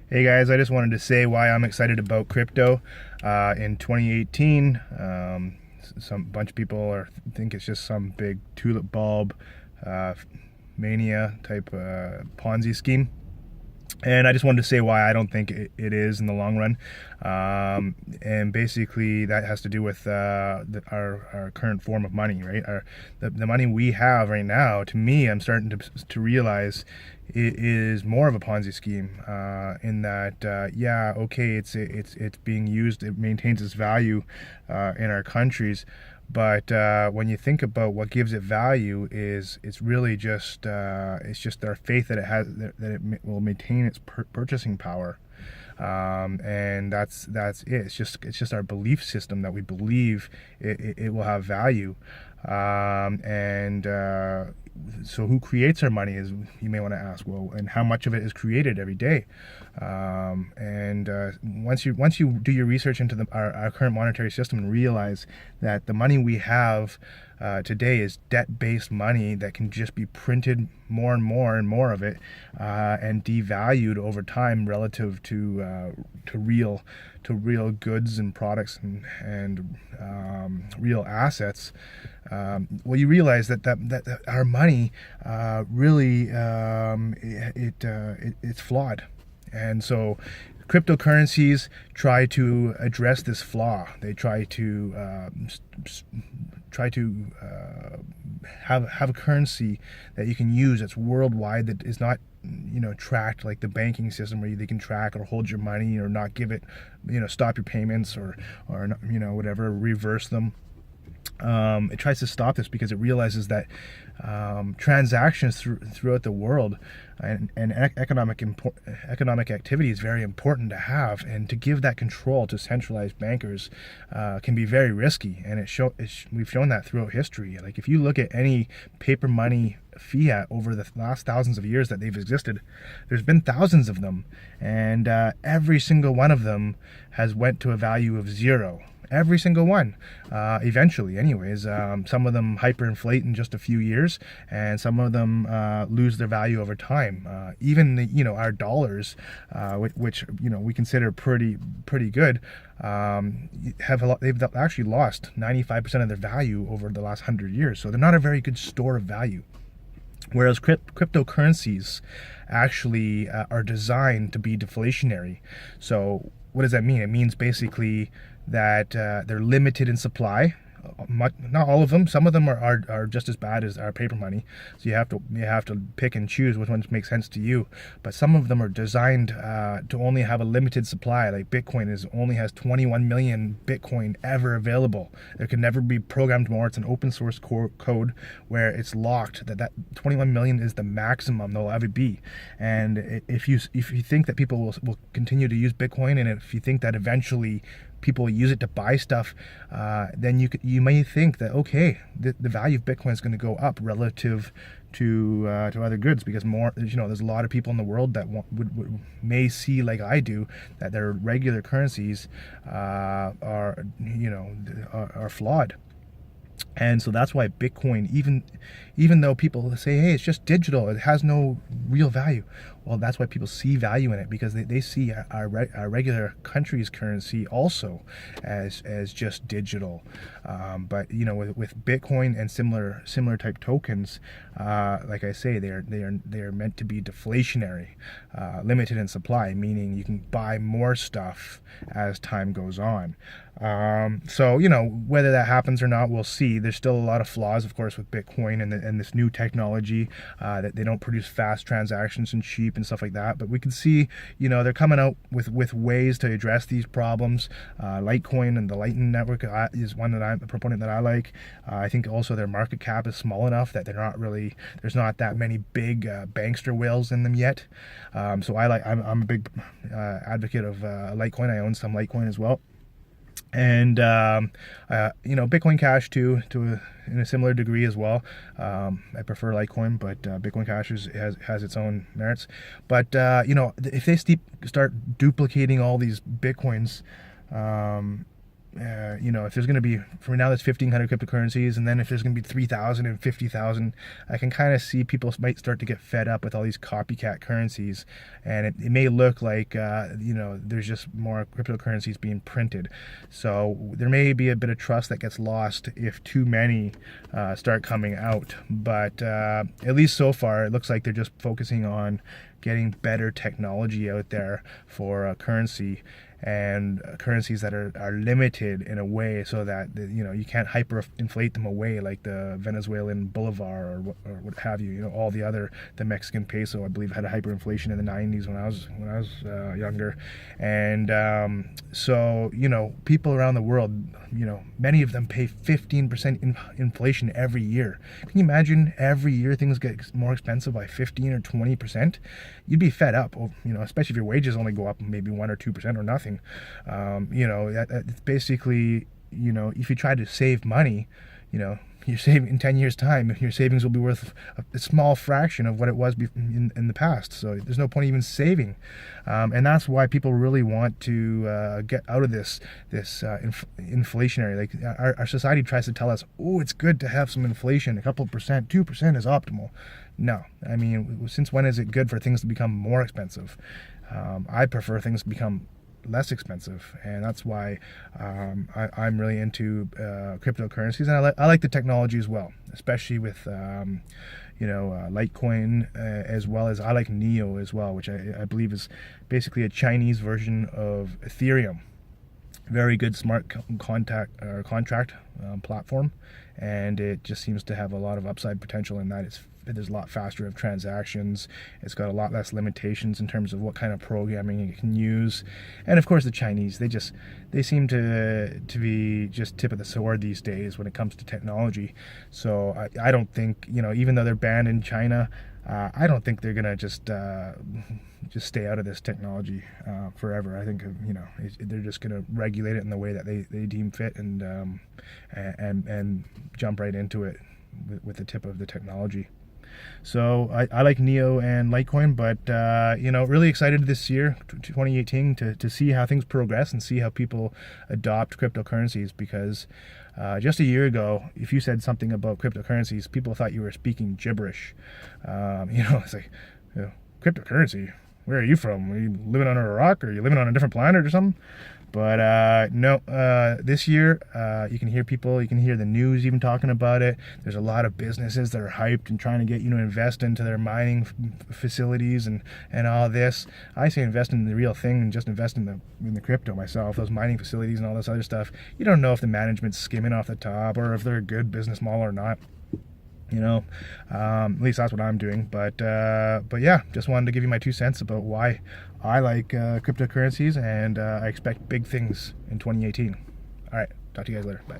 Hey guys, I just wanted to say why I'm excited about crypto. In 2018, some bunch of people think it's just some big tulip bulb uh, mania type Ponzi scheme. And I just wanted to say why I don't think it is in the long run. And basically, that has to do with our current form of money, right? The money we have right now, to me, I'm starting to realize it is more of a Ponzi scheme. In that, yeah, okay, it's being used, it maintains its value in our countries. But when you think about what gives it value, it's really just it's just our faith that it will maintain its purchasing power, and that's it. It's just our belief system that we believe it will have value, and so who creates our money is, you may want to ask, well, and how much of it is created every day. And once you do your research into our current monetary system and realize that the money we have today is debt-based money that can just be printed more and more of it, and devalued over time relative to real goods and products and real assets. Well, you realize that our money really it's flawed, and so cryptocurrencies try to address this flaw. They try to have a currency that you can use that's worldwide, that is not tracked like the banking system, where they can track or hold your money or not give it, stop your payments, or whatever, reverse them. It tries to stop this because it realizes that transactions throughout the world and economic activity is very important to have, and to give that control to centralized bankers can be very risky. And we've shown that throughout history. Like, if you look at any paper money, fiat, over the last thousands of years that they've existed, there's been thousands of them, and every single one of them has went to a value of zero. Every single one, eventually anyways. Some of them hyperinflate in just a few years, and some of them lose their value over time. Even our dollars, which we consider pretty good, they've actually lost 95% of their value over the last 100 years. So they're not a very good store of value. Whereas cryptocurrencies actually are designed to be deflationary. So what does that mean? It means basically that they're limited in supply. Not all of them. Some of them are just as bad as our paper money. So you have to pick and choose which ones make sense to you. But some of them are designed to only have a limited supply. Like Bitcoin only has 21 million Bitcoin ever available. There can never be programmed more. It's an open source code where it's locked that 21 million is the maximum there'll ever be. And if you think that people will continue to use Bitcoin, and if you think that eventually people use it to buy stuff, then you may think that, okay, the value of Bitcoin is going to go up relative to other goods, because more, there's a lot of people in the world that may see, like I do, that their regular currencies are flawed. And so that's why Bitcoin, even though people say, hey, it's just digital, it has no real value. Well, that's why people see value in it, because they see our regular country's currency also as just digital. But with Bitcoin and similar type tokens, like I say, they are meant to be deflationary, limited in supply, meaning you can buy more stuff as time goes on. So whether that happens or not, we'll see. There's still a lot of flaws, of course, with Bitcoin and this new technology, that they don't produce fast transactions and cheap and stuff like that. But we can see, they're coming out with ways to address these problems. Litecoin and the Lightning Network is one that I'm a proponent that I like. I think also their market cap is small enough that there's not that many big bankster whales in them yet. So I'm a big advocate of Litecoin. I own some Litecoin as well. And Bitcoin Cash too, in a similar degree as well. I prefer Litecoin, but Bitcoin Cash has its own merits. But if they start duplicating all these Bitcoins, if there's going to be, for now there's 1,500 cryptocurrencies, and then if there's going to be 3,000 and 50,000, I can kind of see people might start to get fed up with all these copycat currencies, and it may look like there's just more cryptocurrencies being printed. So there may be a bit of trust that gets lost if too many start coming out. But at least so far, it looks like they're just focusing on getting better technology out there for currency, and currencies that are limited in a way so that you can't hyperinflate them away like the Venezuelan bolivar or what have you. All the other, the Mexican peso, I believe, had a hyperinflation in the 90s when I was younger, and so people around the world, many of them pay 15% inflation every year. Can you imagine every year things get more expensive by 15 or 20%? You'd be fed up, especially if your wages only go up maybe 1 or 2% or nothing. It's basically, if you try to save money, you're saving in 10 years' time, your savings will be worth a small fraction of what it was in the past. So there's no point even saving. And that's why people really want to get out of this inflationary. Like our society tries to tell us, oh, it's good to have some inflation, a couple percent, 2% is optimal. No, I mean, since when is it good for things to become more expensive? I prefer things to become less expensive, and that's why I'm really into cryptocurrencies, and I like the technology as well, especially with Litecoin, as well as I like Neo as well, which I believe is basically a Chinese version of Ethereum. Very good smart contract platform, and it just seems to have a lot of upside potential in that there's a lot faster of transactions. It's got a lot less limitations in terms of what kind of programming it can use. And of course the Chinese, they seem to be just tip of the sword these days when it comes to technology. So I don't think, even though they're banned in China, I don't think they're gonna just stay out of this technology forever. I think they're just gonna regulate it in the way that they deem fit, and jump right into it with the tip of the technology. So I like Neo and Litecoin, but really excited this year, 2018, to see how things progress and see how people adopt cryptocurrencies, because just a year ago, if you said something about cryptocurrencies, people thought you were speaking gibberish. It's like, cryptocurrency, where are you from? Are you living under a rock, or are you living on a different planet or something? But no, this year you can hear people, you can hear the news even talking about it. There's a lot of businesses that are hyped and trying to get you to invest into their mining facilities and all this. I say invest in the real thing and just invest in the crypto myself. Those mining facilities and all this other stuff, you don't know if the management's skimming off the top or if they're a good business model or not. At least that's what I'm doing. But yeah, just wanted to give you my 2 cents about why I like cryptocurrencies, and I expect big things in 2018. All right, talk to you guys later. Bye.